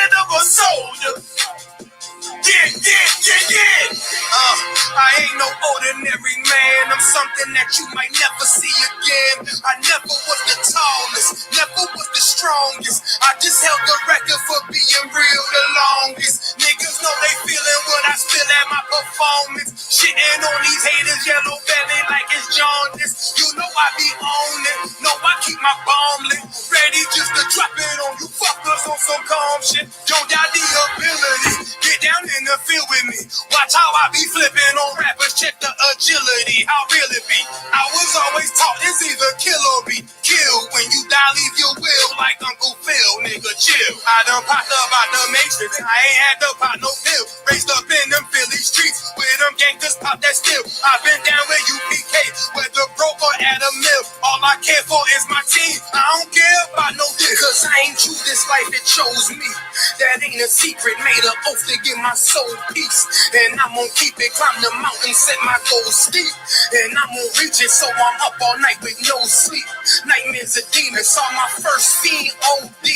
head of a soldier. Yeah. I ain't no ordinary man. I'm something that you might never see again. I never was the tallest, never was the strongest. I just held the record for being real the longest. Niggas know they feeling what I spill at my performance. Shitting on these haters, yellow belly like it's jaundice. You know I be on it. No, I keep my bomb lit. Ready just to drop it on you fuckers on some calm shit. Don't doubt the ability. Get down in the field with me. Watch how I be flipping on rappers. Check the agility. How real it be? I was always taught it's either kill or be killed. When you die, leave your will like Uncle Phil. Nigga, chill. I done popped up out the matrix. I ain't had to pop no pill. Raised up in them Philly streets where them gangsters pop that still. I've been down where you PK, whether broke or at a mill. All I care for is my team. I don't care about no dick, cause I ain't choose this life, it chose me. That ain't a secret, made an oath to give my soul peace. And I'm gonna keep it, climb the mountain, set my goals steep. And I'm gonna reach it, so I'm up all night with no sleep. Nightmares of demons, saw my first fiend OD.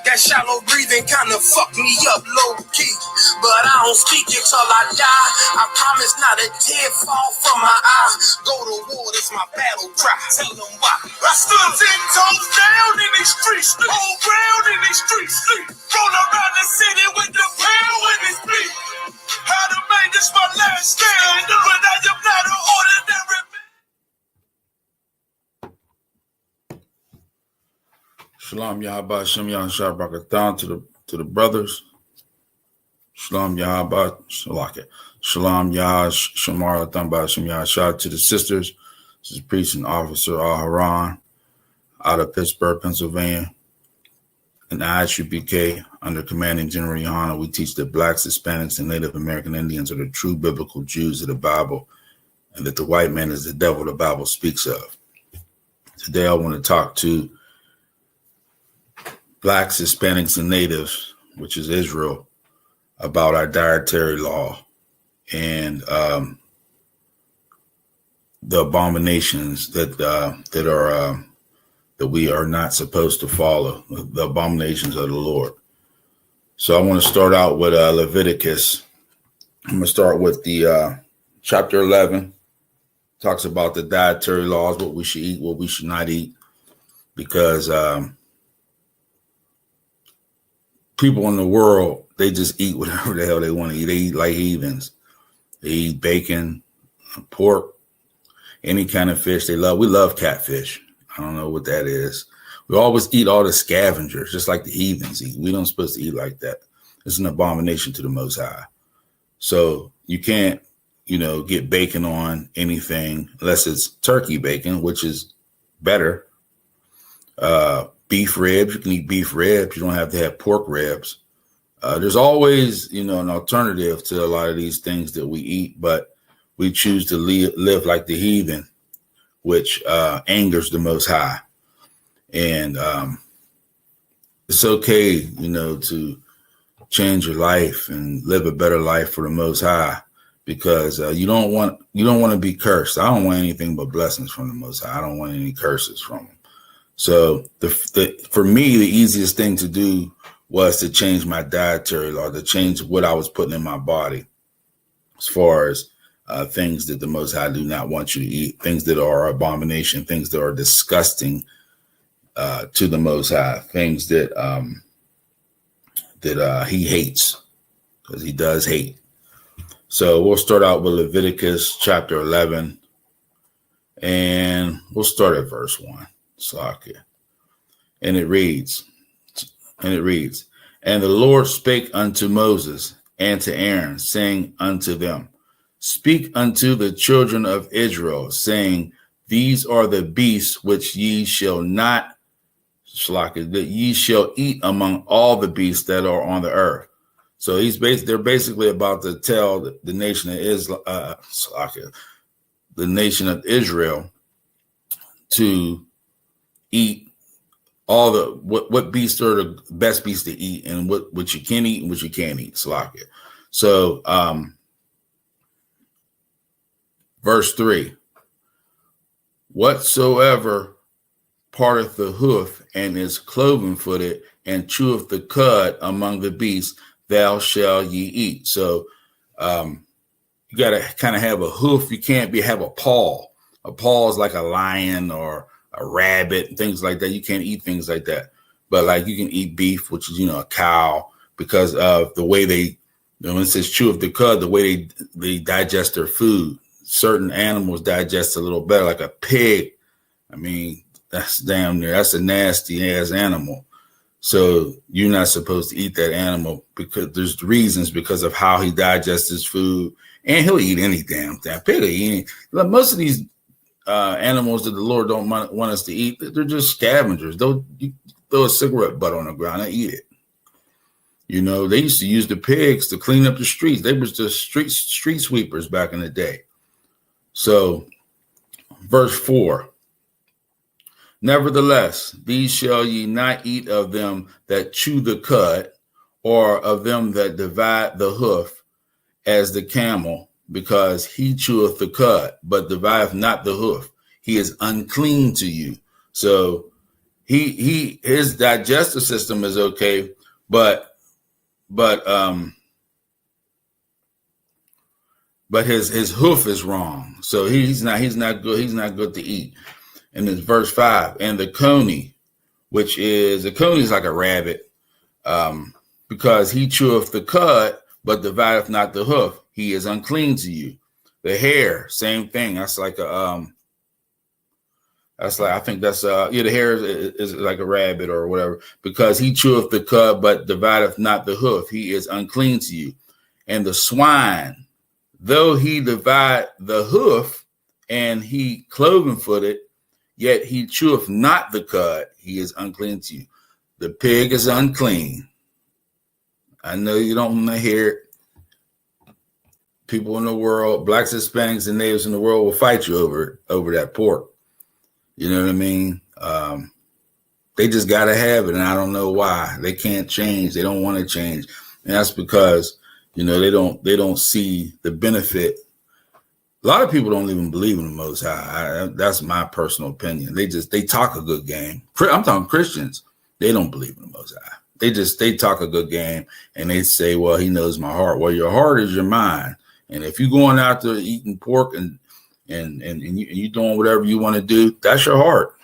That shallow breathing kinda fucked me up low key. But I don't speak it till I die. I promise not a tear fall from my eye. Go to war, that's my battle cry. Tell them why. I stood 10 toes down in these streets, whole ground in these streets. Roll around the city with the pound in his beat. How to make this my last stand, but I am not an ordinary man. Shalom Yahaba Shem Yahshua Brakatan to the brothers. Shalom Yahaba Shalaka. Shalom Yah Shamar Thamba Shem Yahshua to the sisters. This is Priest and Officer Al Haran out of Pittsburgh, Pennsylvania. In the ISUPK, under Commanding General Yohana, we teach that Blacks, Hispanics, and Native American Indians are the true biblical Jews of the Bible, and that the white man is the devil the Bible speaks of. Today, I want to talk to Blacks, Hispanics, and Natives, which is Israel, about our dietary law and the abominations that we are not supposed to follow, the abominations of the Lord. So I want to start out with Leviticus. I'm going to start with the chapter 11. Talks about the dietary laws, what we should eat, what we should not eat, because people in the world, they just eat whatever the hell they want to eat. They eat like heathens. They eat bacon, pork, any kind of fish they love. We love catfish. I don't know what that is. We always eat all the scavengers, just like the heathens eat. We don't supposed to eat like that. It's an abomination to the Most High. So you can't, get bacon on anything unless it's turkey bacon, which is better. Beef ribs, you can eat beef ribs. You don't have to have pork ribs. There's always, an alternative to a lot of these things that we eat, but we choose to live like the heathen, which angers the Most High. And it's okay, to change your life and live a better life for the Most High, because you don't want to be cursed. I don't want anything but blessings from the Most High. I don't want any curses from him. So for me, the easiest thing to do was to change my dietary law, to change what I was putting in my body, as far as things that the Most High do not want you to eat, things that are abomination, things that are disgusting to the Most High, things that he hates, because he does hate. So we'll start out with Leviticus chapter 11, and we'll start at verse 1. Slakia. And it reads, and the Lord spake unto Moses and to Aaron, saying unto them, speak unto the children of Israel, saying, these are the beasts which ye shall not, that ye shall eat among all the beasts that are on the earth. So they're basically about to tell the nation of the nation of Israel to eat all the what beasts are the best beasts to eat, and what you can eat and what you can't eat. Slakia. So verse 3, whatsoever parteth the hoof and is cloven footed and cheweth the cud among the beasts, thou shalt ye eat. So you got to kind of have a hoof. You can't have a paw. A paw is like a lion or a rabbit, things like that. You can't eat things like that. But like you can eat beef, which is, a cow, because of the way when it says chew of the cud, the way they digest their food. Certain animals digest a little better, like a pig. I mean, that's a nasty ass animal. So you're not supposed to eat that animal because there's reasons because of how he digests his food. And he'll eat any damn thing. Pig will eat any. Most of these animals that the Lord don't want us to eat, they're just scavengers. You throw a cigarette butt on the ground and eat it. They used to use the pigs to clean up the streets. They was just street sweepers back in the day. So, verse 4. Nevertheless, these shall ye not eat of them that chew the cud, or of them that divide the hoof, as the camel, because he cheweth the cud, but divideth not the hoof. He is unclean to you. So his digestive system is okay, but his hoof is wrong. So he's not good. He's not good to eat. And it's verse 5. And the coney, is like a rabbit, because he cheweth the cud, but divideth not the hoof. He is unclean to you. The hare, same thing. That's like the hare is like a rabbit or whatever, because he cheweth the cud, but divideth not the hoof. He is unclean to you. And the swine, though he divide the hoof, and he cloven-footed, yet he cheweth not the cud. He is unclean to you. The pig is unclean. I know you don't want to hear it. People in the world, blacks, Hispanics, and natives in the world will fight you over that pork. You know what I mean? They just got to have it, and I don't know why. They can't change. They don't want to change. And that's because, they don't see the benefit. A lot of people don't even believe in the Most High. That's my personal opinion. They talk a good game. I'm talking Christians. They don't believe in the Most High. They talk a good game, and they say, well, he knows my heart. Well, your heart is your mind. And if you're going out there eating pork and you doing whatever you want to do, that's your heart.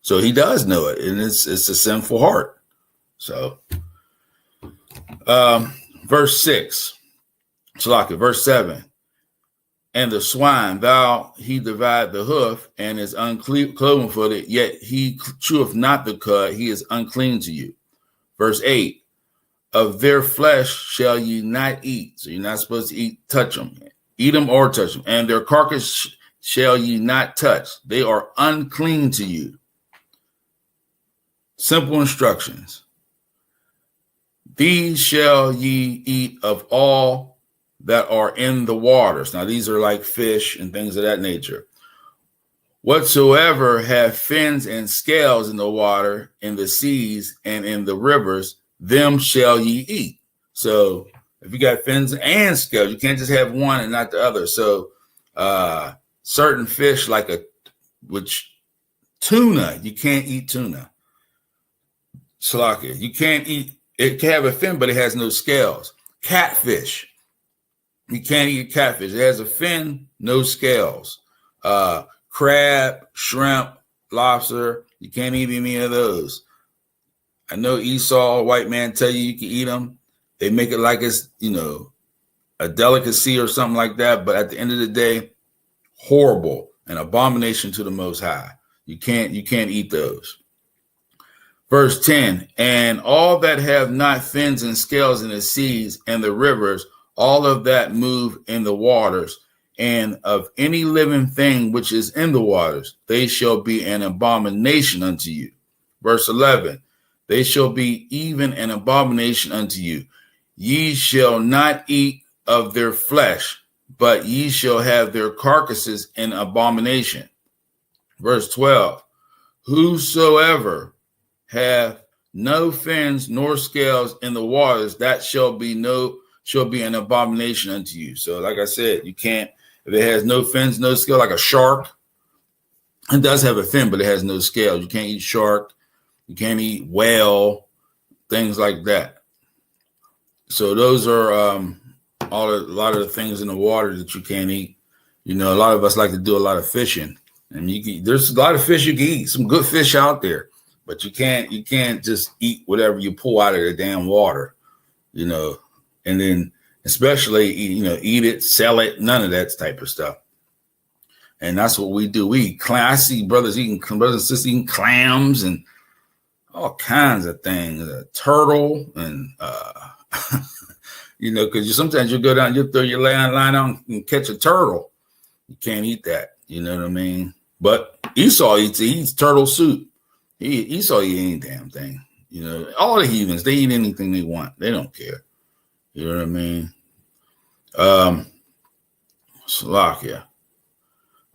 So he does know it, and it's a sinful heart. So, verse 6, verse 7. And the swine, he divide the hoof, and is uncloven-footed, yet he cheweth not the cud. He is unclean to you. Verse 8. Of their flesh shall ye not eat. So you're not supposed to touch them. Eat them or touch them. And their carcass shall ye not touch. They are unclean to you. Simple instructions. These shall ye eat of all that are in the waters. Now, these are like fish and things of that nature. Whatsoever have fins and scales in the water, in the seas, and in the rivers, them shall ye eat. So if you got fins and scales, you can't just have one and not the other. So certain fish like tuna, you can't eat tuna. Slakia, you can't eat, it can have a fin, but it has no scales. Catfish, you can't eat catfish. It has a fin, no scales. Crab, shrimp, lobster, you can't eat any of those. I know Esau, a white man, tell you can eat them. They make it like it's, a delicacy or something like that. But at the end of the day, horrible, an abomination to the Most High. You can't eat those. Verse 10, and all that have not fins and scales in the seas and the rivers, all of that move in the waters, and of any living thing which is in the waters, they shall be an abomination unto you. Verse 11, they shall be even an abomination unto you. Ye shall not eat of their flesh, but ye shall have their carcasses in abomination. Verse 12, whosoever have no fins nor scales in the waters, that shall be an abomination unto you. So like I said, you can't, if it has no fins, no scale, like a shark, it does have a fin, but it has no scales. You can't eat shark. You can't eat whale, things like that. So those are a lot of the things in the water that you can't eat. You know, a lot of us like to do a lot of fishing, and there's a lot of fish you can eat. Some good fish out there, but you can't just eat whatever you pull out of the damn water. You know, and then especially eat it, sell it, none of that type of stuff. And that's what we do. We eat I see brothers and sisters eating clams and all kinds of things, a turtle and because sometimes you go down, you throw your line on and catch a turtle. You can't eat that. You know what I mean? But Esau eats turtle soup. Esau eat any damn thing. You know, all the heathens, they eat anything they want. They don't care. You know what I mean? Slovakia.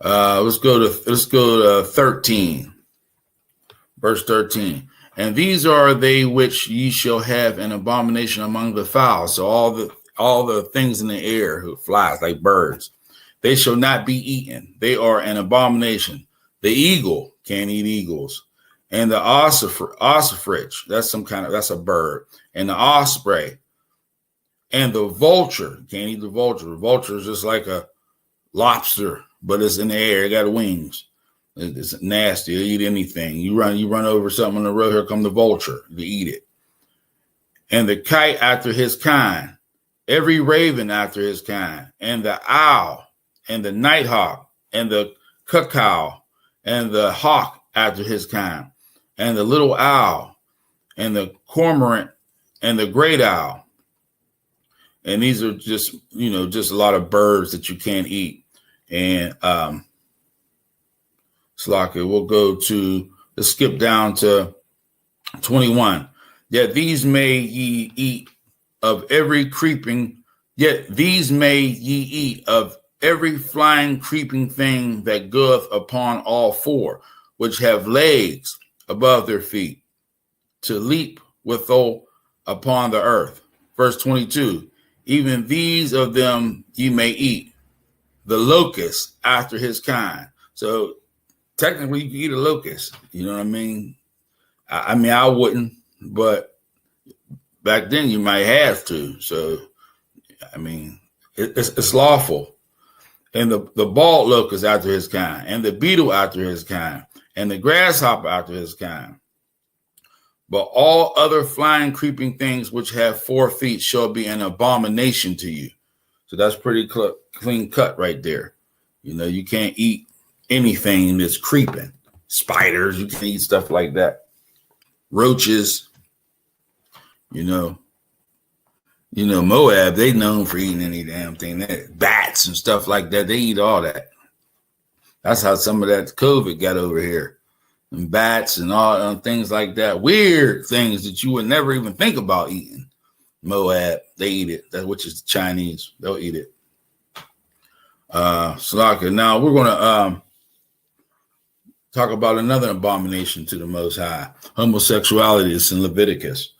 Let's go to 13. Verse 13. And these are they which ye shall have an abomination among the fowls. So all the things in the air who flies like birds, they shall not be eaten. They are an abomination. The eagle can't eat eagles. And the ossifrage, that's a bird. And the osprey and the vulture, can't eat the vulture. The vulture is just like a lobster, but it's in the air. It got wings. It's nasty. It'll eat anything. You run over something on the road, here come the vulture to eat it. And the kite after his kind, every raven after his kind, and the owl, and the nighthawk, and the cuckow, and the hawk after his kind, and the little owl, and the cormorant, and the great owl. And these are just a lot of birds that you can't eat. And let's skip down to 21. Yet these may ye eat of every flying creeping thing that goeth upon all four, which have legs above their feet, to leap withal upon the earth. Verse 22, even these of them ye may eat, the locust after his kind. So technically you can eat a locust, you know what I mean? I wouldn't, but back then you might have to. So, I mean, it's lawful. And the bald locust after his kind, and the beetle after his kind, and the grasshopper after his kind. But all other flying, creeping things which have 4 feet shall be an abomination to you. So that's pretty clean cut right there. You know, you can't eat anything that's creeping. Spiders, you can eat stuff like that. Roaches, Moab, they known for eating any damn thing. Bats and stuff like that, they eat all that. That's how some of that COVID got over here. And bats and all things like that. Weird things that you would never even think about eating. Moab, they eat it. That which is the Chinese. They'll eat it. Slovakia. Now we're gonna talk about another abomination to the Most High. Homosexuality is in Leviticus.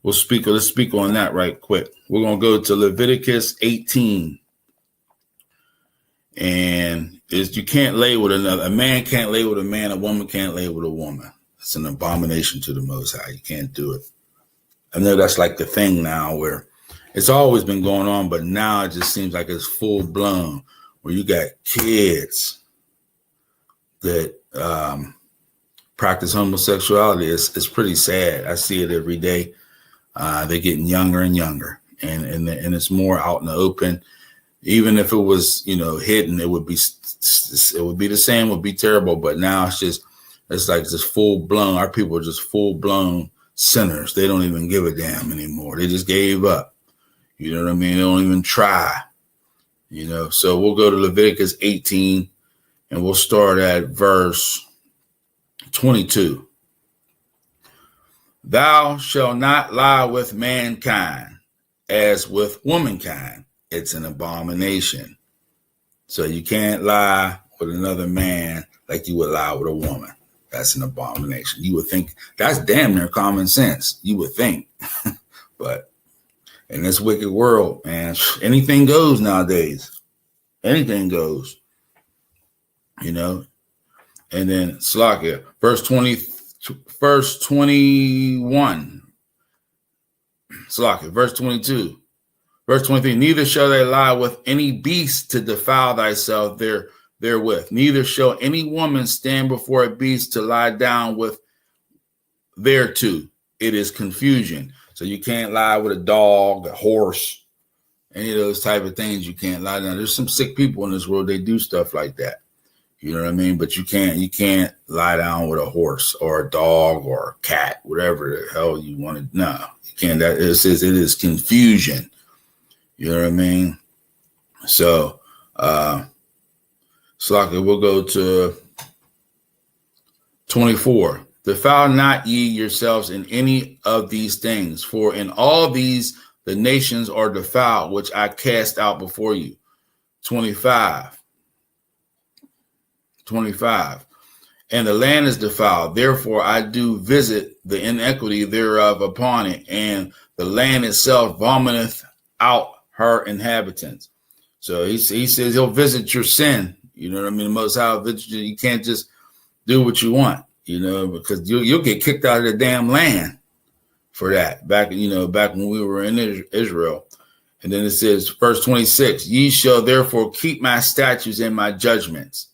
Let's speak on that right quick. We're gonna go to Leviticus 18. And you can't lay with another. A man can't lay with a man. A woman can't lay with a woman. It's an abomination to the Most High. You can't do it. I know that's like the thing now where it's always been going on, but now it just seems like it's full blown where you got kids that practice homosexuality. It's pretty sad. I see it every day. They're getting younger and younger, and it's more out in the open. Even if it was, hidden, it would be the same, would be terrible. But now it's like just full blown. Our people are just full blown sinners. They don't even give a damn anymore. They just gave up. You know what I mean? They don't even try. So we'll go to Leviticus 18 and we'll start at verse 22. Thou shalt not lie with mankind as with womankind. It's an abomination. So you can't lie with another man like you would lie with a woman. That's an abomination. You would think that's damn near common sense. You would think. But in this wicked world, man, anything goes nowadays. Anything goes. And then Slovakia, verse 21. Salaki, verse 22. Verse 23, neither shall they lie with any beast to defile thyself therewith. Neither shall any woman stand before a beast to lie down with thereto. It is confusion. So you can't lie with a dog, a horse, any of those type of things. You can't lie down. There's some sick people in this world. They do stuff like that. You know what I mean? But you can't lie down with a horse or a dog or a cat, whatever the hell you want to. No, you can't. That it says it is confusion. You know what I mean? So, Slaka, we'll go to 24. Defile not ye yourselves in any of these things, for in all these the nations are defiled, which I cast out before you. 25. And the land is defiled. Therefore, I do visit the iniquity thereof upon it, and the land itself vomiteth out her inhabitants. So he says he'll visit your sin. You know what I mean? The Most High will visit you. You can't just do what you want, you know, because you'll get kicked out of the damn land for that. Back when we were in Israel. And then it says, verse 26, ye shall therefore keep my statutes and my judgments,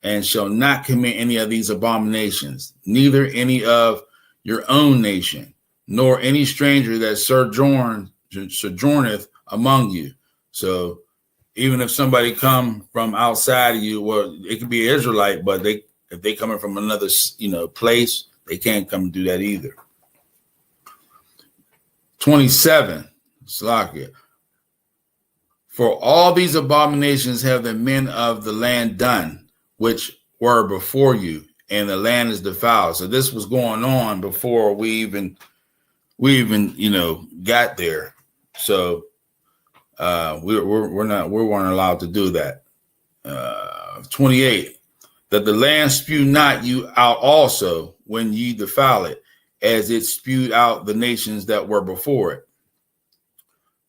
and shall not commit any of these abominations, neither any of your own nation, nor any stranger that sojourneth among you. So even if somebody come from outside of you, well, it could be an Israelite, but if they coming from another, place, they can't come do that either. 27, Slakia. For all these abominations have the men of the land done, which were before you, and the land is defiled. So this was going on before we even got there. So we weren't allowed to do that. 28, that the land spew not you out also when ye defile it, as it spewed out the nations that were before it.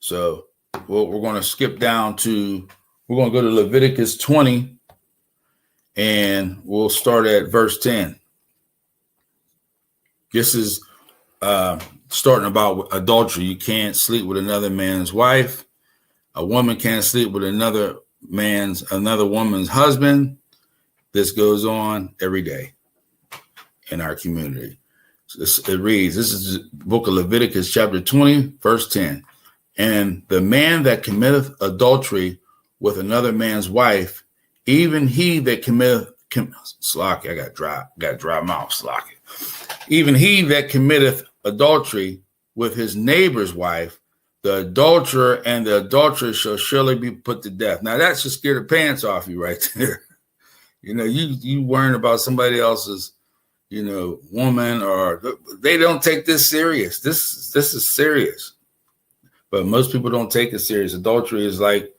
So we're going to skip down we're going to go to Leviticus 20, and we'll start at verse 10. This is starting about adultery. You can't sleep with another man's wife. A woman can't sleep with another woman's husband. This goes on every day in our community. It reads, this is the book of Leviticus chapter 20, verse 10. And the man that committeth adultery with another man's wife, even he that committeth, Slocky, I got dry mouth, Slocky. Even he that committeth adultery with his neighbor's wife, the adulterer and the adulteress shall surely be put to death. Now that should scare the pants off you right there. You worrying about somebody else's, woman, or they don't take this serious. This is serious. But most people don't take it serious. Adultery is like,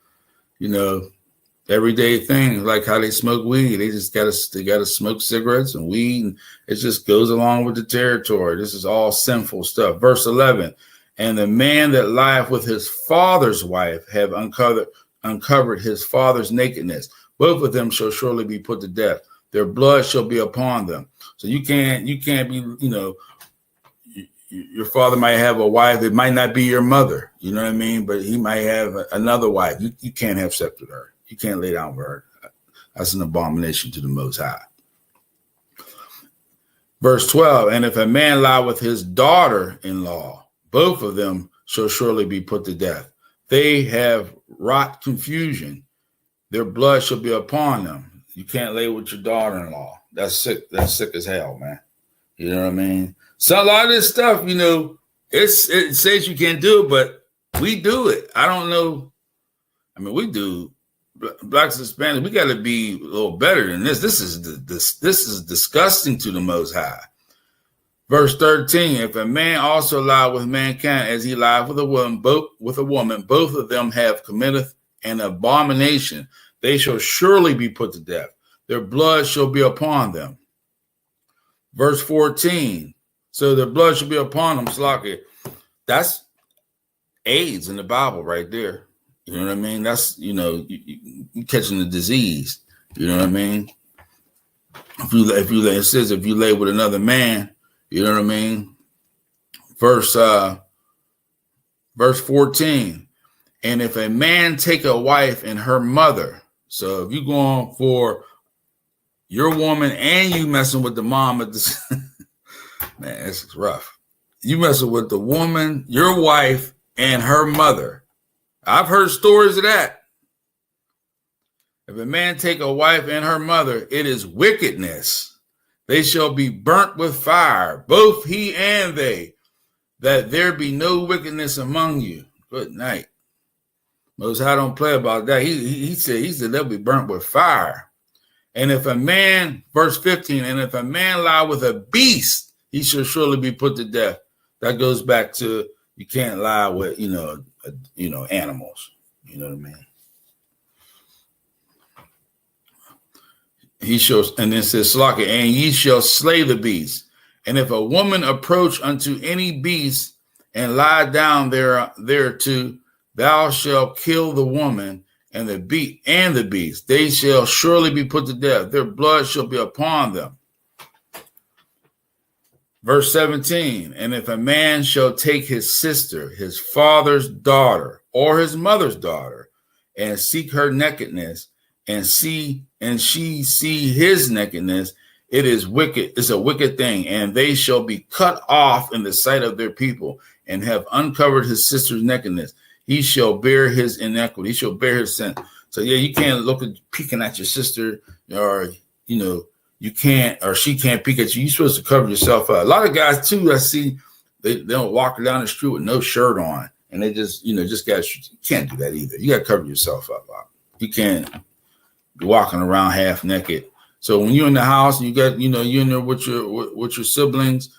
everyday thing, like how they smoke weed. They just gotta smoke cigarettes and weed. And it just goes along with the territory. This is all sinful stuff. Verse 11, and the man that lieth with his father's wife have uncovered his father's nakedness. Both of them shall surely be put to death. Their blood shall be upon them. So you can't be, your father might have a wife. It might not be your mother, you know what I mean? But he might have another wife. You can't have sex with her. You can't lay down with her. That's an abomination to the Most High. Verse 12, and if a man lie with his daughter-in-law, both of them shall surely be put to death. They have wrought confusion. Their blood shall be upon them. You can't lay with your daughter-in-law. That's sick. That's sick as hell, man. You know what I mean? So a lot of this stuff, it says you can't do it, but we do it. I don't know. I mean, we do. Blacks and Hispanics, we got to be a little better than this. This is disgusting to the Most High. Verse 13: if a man also lie with mankind as he lied with a woman, both of them have committed an abomination. They shall surely be put to death. Their blood shall be upon them. Verse 14: so their blood shall be upon them. Slaki. That's AIDS in the Bible right there. You know what I mean? That's, you catching the disease. You know what I mean? It says if you lay with another man, you know what I mean? Verse Verse 14. And if a man take a wife and her mother, so if you're going for your woman and you messing with the mom at the man, this is rough. You messing with the woman, your wife, and her mother. I've heard stories of that. If a man take a wife and her mother, it is wickedness. They shall be burnt with fire, both he and they, that there be no wickedness among you. Good night. Most High don't play about that. He said they'll be burnt with fire. And if a man, verse 15, and if a man lie with a beast, he shall surely be put to death. That goes back to you can't lie with, animals. You know what I mean? He shall, and then says, Slaka, and ye shall slay the beast. And if a woman approach unto any beast and lie down thereto, thou shalt kill the woman and the beast. They shall surely be put to death. Their blood shall be upon them. Verse 17, and if a man shall take his sister, his father's daughter, or his mother's daughter, and seek her nakedness, and she see his nakedness, it is wicked. It's a wicked thing, and they shall be cut off in the sight of their people, and have uncovered his sister's nakedness. He shall bear his iniquity. He shall bear his sin. So yeah, you can't look at peeking at your sister, or you can't, or she can't peek at you. You're supposed to cover yourself up. A lot of guys too, I see, they don't walk down the street with no shirt on, and they just you can't do that either. You got to cover yourself up. You can't be walking around half naked. So when you're in the house, you got, you're in there with your siblings,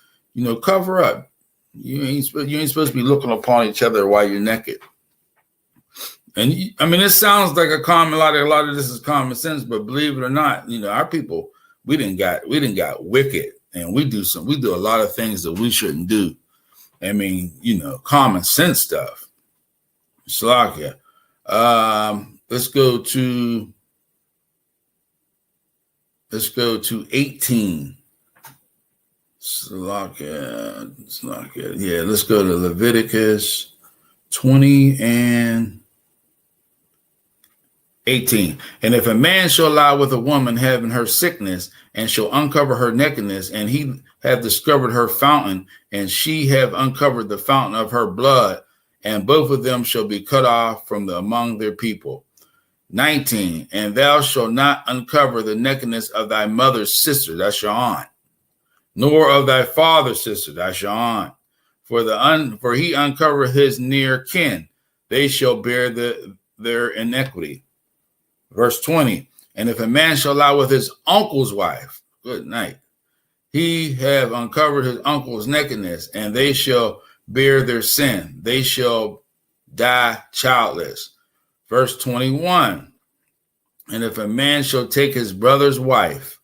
cover up. You ain't supposed to be looking upon each other while you're naked. And it sounds like a lot of this is common sense, but believe it or not, our people, we didn't got wicked, and we do a lot of things that we shouldn't do. Common sense stuff. Slakia. Let's go to 18. Slakia. Yeah, let's go to Leviticus 20 and 18. And if a man shall lie with a woman having her sickness, and shall uncover her nakedness, and he have discovered her fountain, and she have uncovered the fountain of her blood, and both of them shall be cut off from among their people. 19. And thou shalt not uncover the nakedness of thy mother's sister, that's your aunt, nor of thy father's sister, that's your aunt. For he uncovered his near kin, they shall bear their iniquity. Verse 20. And if a man shall lie with his uncle's wife, good night, he have uncovered his uncle's nakedness, and they shall bear their sin. They shall die childless. Verse 21. And if a man shall take his brother's wife,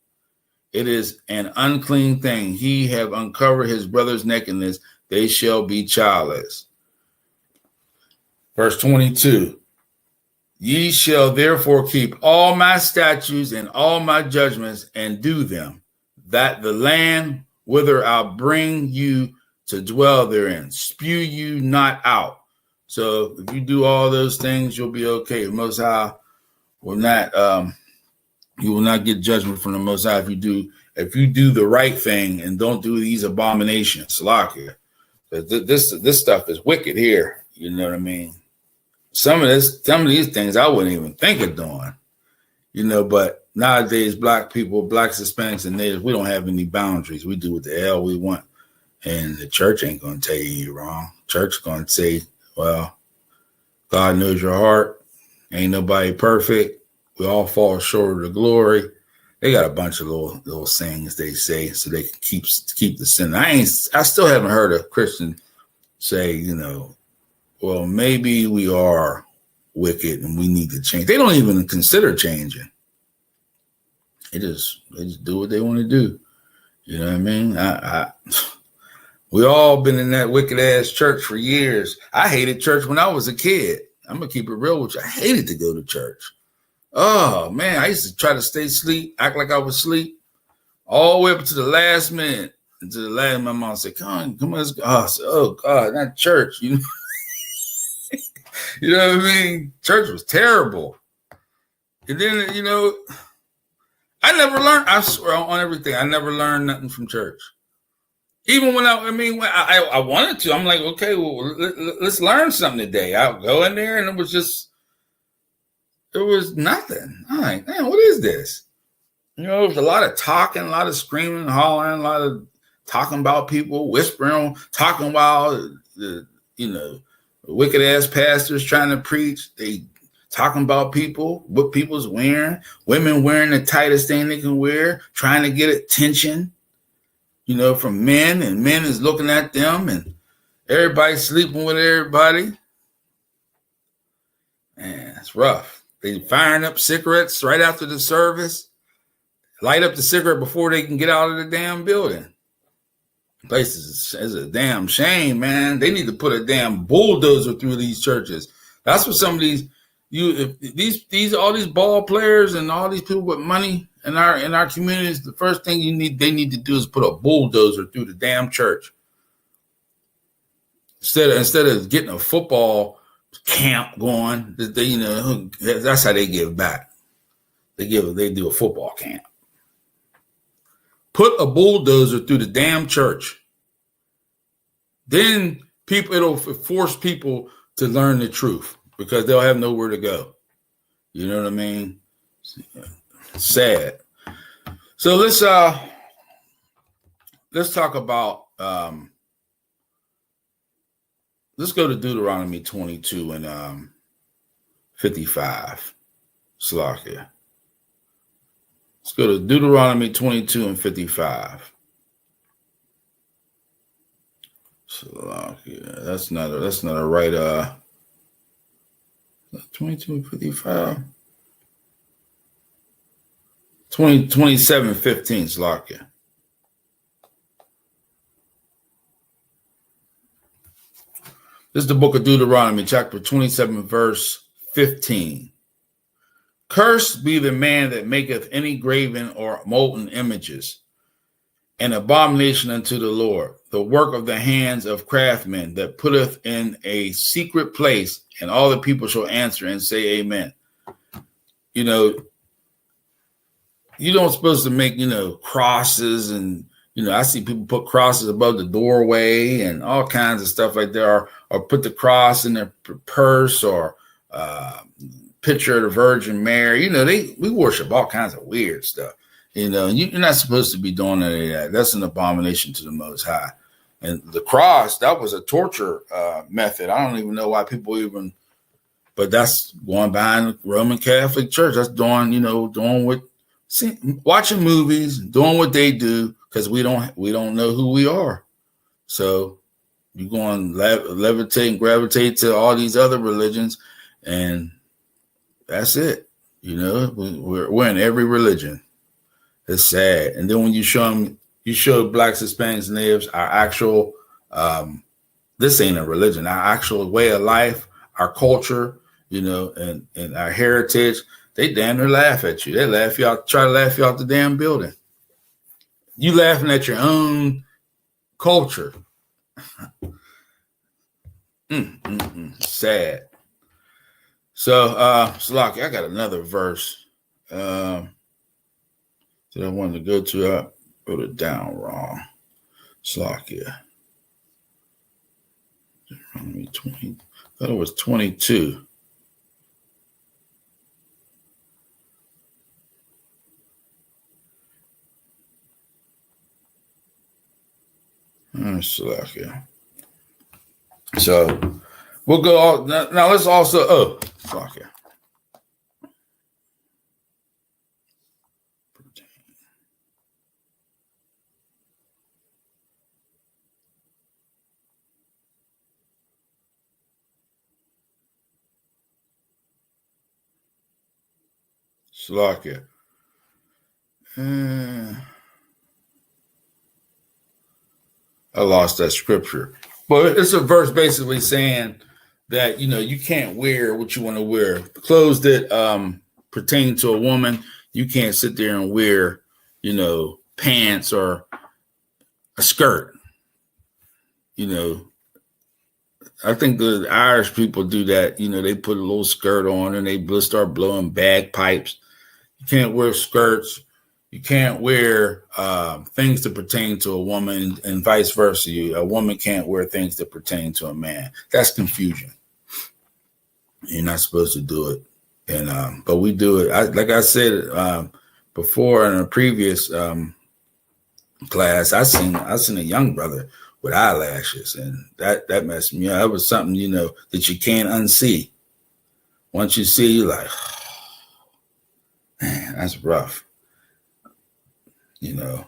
it is an unclean thing. He have uncovered his brother's nakedness. They shall be childless. Verse 22. Ye shall therefore keep all my statutes and all my judgments, and do them, that the land whither I'll bring you to dwell therein spew you not out. So if you do all those things, you'll be okay. Most High will not, you will not get judgment from the Most High if you do the right thing and don't do these abominations. Slakia. This stuff is wicked here. You know what I mean? Some of these things I wouldn't even think of doing, but nowadays, blacks, Hispanics, and natives, we don't have any boundaries. We do what the hell we want. And the church ain't going to tell you you're wrong. Church is going to say, well, God knows your heart. Ain't nobody perfect. We all fall short of the glory. They got a bunch of little sayings they say so they can keep the sin. I still haven't heard a Christian say, well, maybe we are wicked and we need to change. They don't even consider changing. They just do what they want to do. You know what I mean? We all been in that wicked ass church for years. I hated church when I was a kid. I'm gonna keep it real with you. I hated to go to church. Oh man, I used to try to stay asleep, act like I was asleep, all the way up to the last minute. Until the last, my mom said, "Come on, let's go." Oh, I said, oh God, not church, You know what I mean? Church was terrible. And then, I never learned, I swear on everything, I never learned nothing from church. Even when I wanted to, I'm like, okay, well, let's learn something today. I'll go in there and it was nothing. I'm like, man, what is this? It was a lot of talking, a lot of screaming, hollering, a lot of talking about people, whispering, talking while the wicked ass pastors trying to preach. They talking about people, what people's wearing, women wearing the tightest thing they can wear, trying to get attention, from men, and men is looking at them, and everybody sleeping with everybody. Man, it's rough. They firing up cigarettes right after the service, light up the cigarette before they can get out of the damn building. Place is a damn shame, man. They need to put a damn bulldozer through these churches. That's what some of these all these ball players and all these people with money in our communities. The first thing they need to do is put a bulldozer through the damn church. Instead of getting a football camp going, that's how they give back. They do a football camp. Put a bulldozer through the damn church. Then it'll force people to learn the truth because they'll have nowhere to go. You know what I mean? Sad. So let's talk about let's go to Deuteronomy 22 and 55. Slakia. Let's go to Deuteronomy 22 and 55. Slakia. That's not a right 22 and 55. 27:15, Slakia. This is the book of Deuteronomy, chapter 27, verse 15. Cursed be the man that maketh any graven or molten images, an abomination unto the Lord, the work of the hands of craftsmen, that putteth in a secret place, and all the people shall answer and say, Amen. You don't supposed to make, crosses, and, I see people put crosses above the doorway and all kinds of stuff like that, or put the cross in their purse, or picture of the Virgin Mary. We worship all kinds of weird stuff. You're not supposed to be doing any of that. That's an abomination to the Most High. And the cross, that was a torture method. I don't even know why people but that's going behind the Roman Catholic Church. That's doing watching movies, doing what they do, because we don't know who we are. So you're going to levitate and gravitate to all these other religions, and that's it. We're in every religion. It's sad. And then when you show blacks, Hispanics, natives our actual, this ain't a religion, our actual way of life, our culture, and our heritage, they damn near laugh at you. They try to laugh you out the damn building. You laughing at your own culture. Sad. So, Slaki, I got another verse that I wanted to go to. I wrote it down wrong. Slaki. I thought it was 22. Slaki. So we'll go now. Let's also Slaki. Slakia. I lost that scripture, but it's a verse basically saying that you can't wear what you want to wear. The clothes that pertain to a woman, you can't sit there and wear pants or a skirt. I think the Irish people do that. You know, they put a little skirt on and they start blowing bagpipes. You can't wear skirts. You can't wear things that pertain to a woman, and vice versa. A woman can't wear things that pertain to a man. That's confusion. You're not supposed to do it. And but we do it. Like I said before in a previous class, I seen a young brother with eyelashes, and that messed me up. That was something, you know, that you can't unsee. Once you see, you're like, oh, man, that's rough. You know,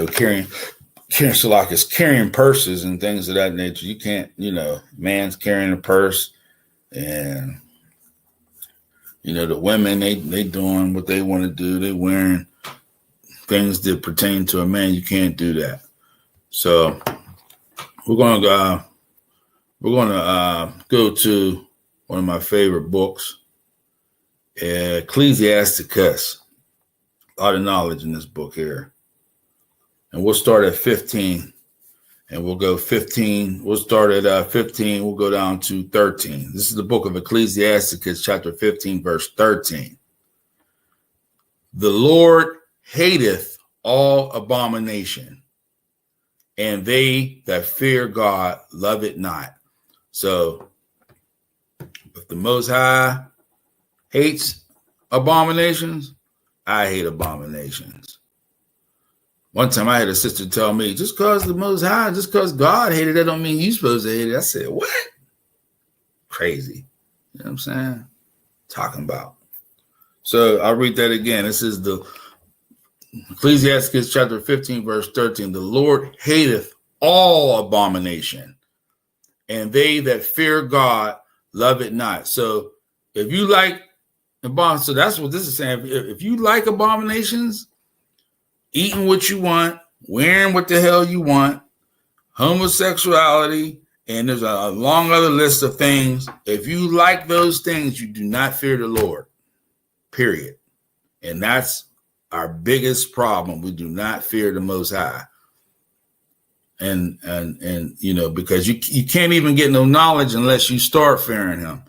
carrying Shalak carrying purses and things of that nature. You can't, you know, man's carrying a purse, and you know, the women they doing what they want to do. They wearing things that pertain to a man. You can't do that. So we're gonna go to one of my favorite books, Ecclesiasticus. A lot of knowledge in this book here. And we'll start at 15. And we'll go 15. We'll start at 15. We'll go down to 13. This is the book of Ecclesiasticus, chapter 15, verse 13. The Lord hateth all abomination, and they that fear God love it not. So, if the Most High hates abominations, I hate abominations. One time I had a sister tell me, just because the Most High, just because God hated it, don't mean you're supposed to hate it. I said, what? Crazy. You know what I'm saying? Talking about. So I'll read that again. This is the Ecclesiastes chapter 15, verse 13. The Lord hateth all abomination, and they that fear God love it not. So if you like so that's what this is saying. If you like abominations, eating what you want, wearing what the hell you want, homosexuality, and there's a long other list of things. If you like those things, you do not fear the Lord, period. And that's our biggest problem. We do not fear the Most High. And you know, because you can't even get no knowledge unless you start fearing him.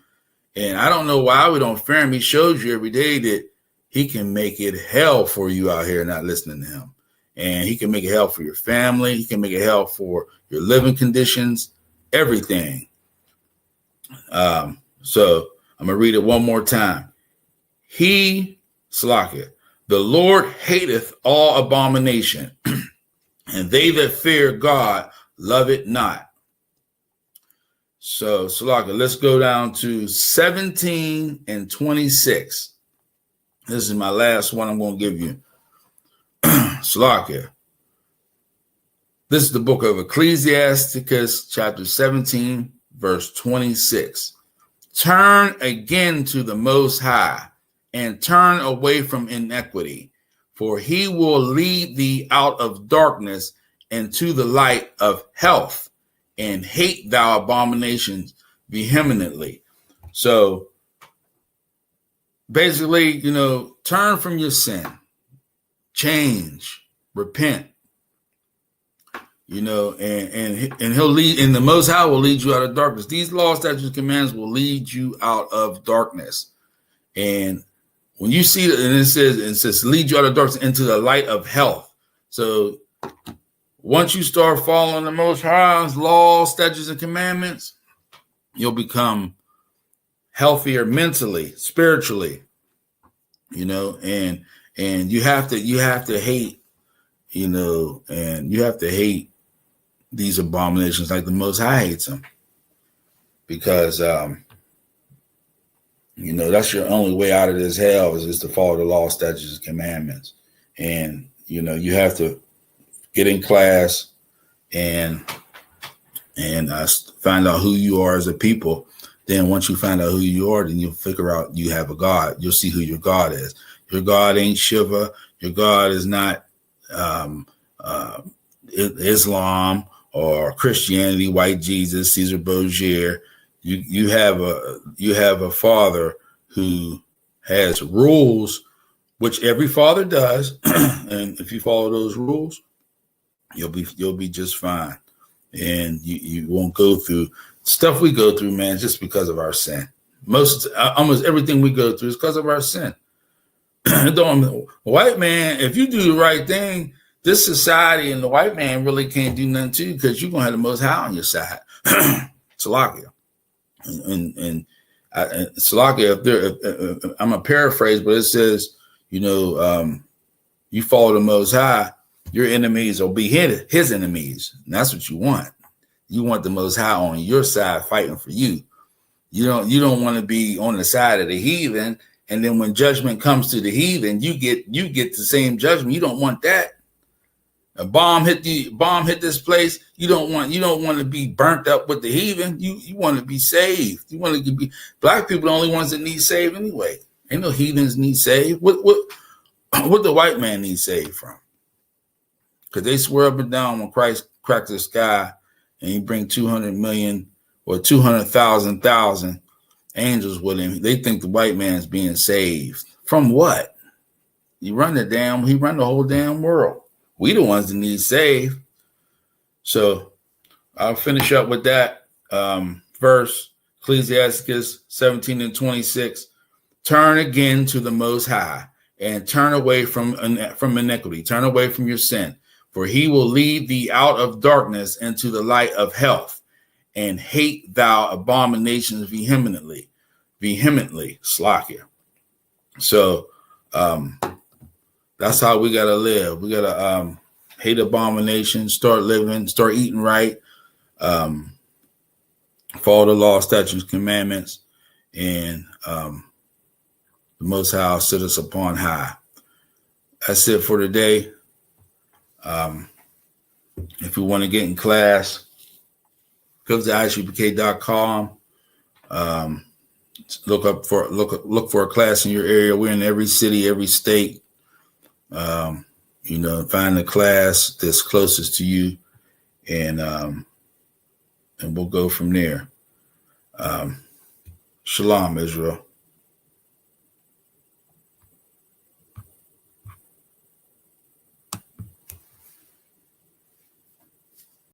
And I don't know why we don't fear him. He shows you every day that he can make it hell for you out here not listening to him. And he can make it hell for your family. He can make it hell for your living conditions, everything. So I'm going to read it one more time. The Lord hateth all abomination, and they that fear God love it not. So, Salaka, let's go down to 17 and 26. This is my last one I'm going to give you. Salaka. This is the book of Ecclesiasticus, chapter 17, verse 26. Turn again to the Most High, and turn away from iniquity, for he will lead thee out of darkness into the light of health, and hate thou abominations vehemently. So basically, you know, turn from your sin, change, repent, you know, and he'll lead, and the Most High will lead you out of darkness. These laws, statutes, and commands will lead you out of darkness. And when you see it, and it says lead you out of darkness into the light of health. So once you start following the Most High's laws, statutes, and commandments, you'll become healthier mentally, spiritually, you know, and you have to hate, you know, and you have to hate these abominations like the Most High hates them, because you know, that's your only way out of this hell is to follow the law, statutes, and commandments. And you know, you have to get in class and find out who you are as a people. Then once you find out who you are, then you'll figure out you have a God. You'll see who your God is. Your God ain't Shiva. Your God is not Islam or Christianity, white Jesus, Caesar Borgia. You have a father who has rules, which every father does. And if you follow those rules, you'll be just fine. and you won't go through stuff we go through, man, just because of our sin. Almost everything we go through is because of our sin. White man, if you do the right thing, this society and the white man really can't do nothing to you, because you're gonna have the Most High on your side. Salakia. And Salakia, I'm a paraphrase, but it says, you follow the Most High, your enemies will be his enemies. And that's what you want. You want the Most High on your side fighting for you. You don't want to be on the side of the heathen, and then when judgment comes to the heathen, you get the same judgment. You don't want that. A bomb hit this place. You don't want to be burnt up with the heathen. You want to be saved. You want to be. Black people are the only ones that need saved anyway. Ain't no heathens need saved. What the white man need saved from? Because they swear up and down when Christ cracked the sky and he bring 200 million or 200,000 angels with him. They think the white man's being saved from what? He run the whole damn world. We the ones that need saved. So I'll finish up with that verse, Ecclesiastes 17:26. Turn again to the Most High and turn away from iniquity. Turn away from your sin, for he will lead thee out of darkness into the light of health, and hate thou abominations vehemently, slakia. So that's how we got to live. We got to hate abominations, start living, start eating right, follow the law, statutes, commandments, and the Most High will sit us upon high. That's it for today. If you want to get in class, go to icpk.com. Look for a class in your area. We're in every city, every state. Find the class that's closest to you, and we'll go from there. Shalom, Israel.